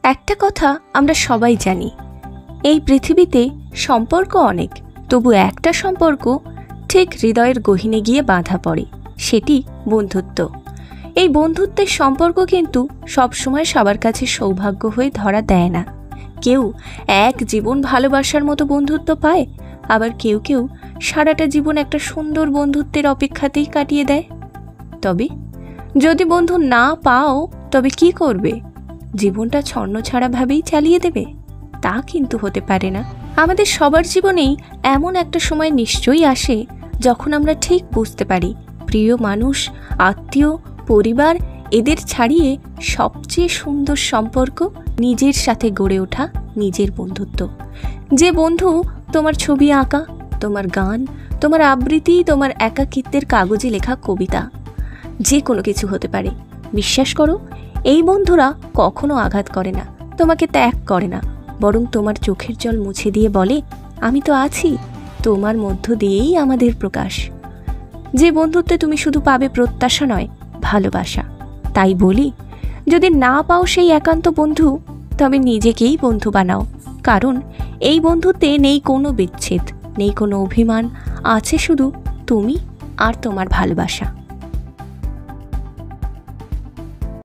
একটা কথা আমরা সবাই জানি, এই পৃথিবীতে সম্পর্ক অনেক, তবু একটা সম্পর্ক ঠিক হৃদয়ের গহীনে গিয়ে বাঁধা পড়ে, সেটি বন্ধুত্ব। এই বন্ধুত্বের সম্পর্ক কিন্তু সবসময় সবার কাছে সৌভাগ্য হয়ে ধরা দেয় না। কেউ এক জীবন ভালোবাসার মতো বন্ধুত্ব পায়, আবার কেউ কেউ সারাটা জীবন একটা সুন্দর বন্ধুত্বের অপেক্ষাতেই কাটিয়ে দেয়। তবে যদি বন্ধু না পাও, তবে কি করবে? জীবনটা ছন্নছাড়াভাবেই চালিয়ে দেবে? তা কিন্তু হতে পারে না। আমাদের সবার জীবনেই এমন একটা সময় নিশ্চয়ই আসে যখন আমরা ঠিক বুঝতে পারি প্রিয় মানুষ, আত্মীয়, পরিবার এদের ছাড়িয়ে সবচেয়ে সুন্দর সম্পর্ক নিজের সাথে গড়ে ওঠা নিজের বন্ধুত্ব। যে বন্ধু তোমার ছবি আঁকা, তোমার গান, তোমার আবৃত্তি, তোমার একাকিত্বের কাগজে লেখা কবিতা, যে কোনো কিছু হতে পারে। বিশ্বাস করো, এই বন্ধুরা কখনো আঘাত করে না, তোমাকে ত্যাগ করে না, বরং তোমার চোখের জল মুছে দিয়ে বলে, আমি তো আছি, তোমার মধ্য দিয়েই আমাদের প্রকাশ। যে বন্ধুত্বে তুমি শুধু পাবে প্রত্যাশা নয়, ভালোবাসা। তাই বলি, যদি না পাও সেই একান্ত বন্ধু, তবে নিজেকেই বন্ধু বানাও। কারণ এই বন্ধুত্বে নেই কোনো বিচ্ছেদ, নেই কোনো অভিমান, আছে শুধু তুমি আর তোমার ভালোবাসা।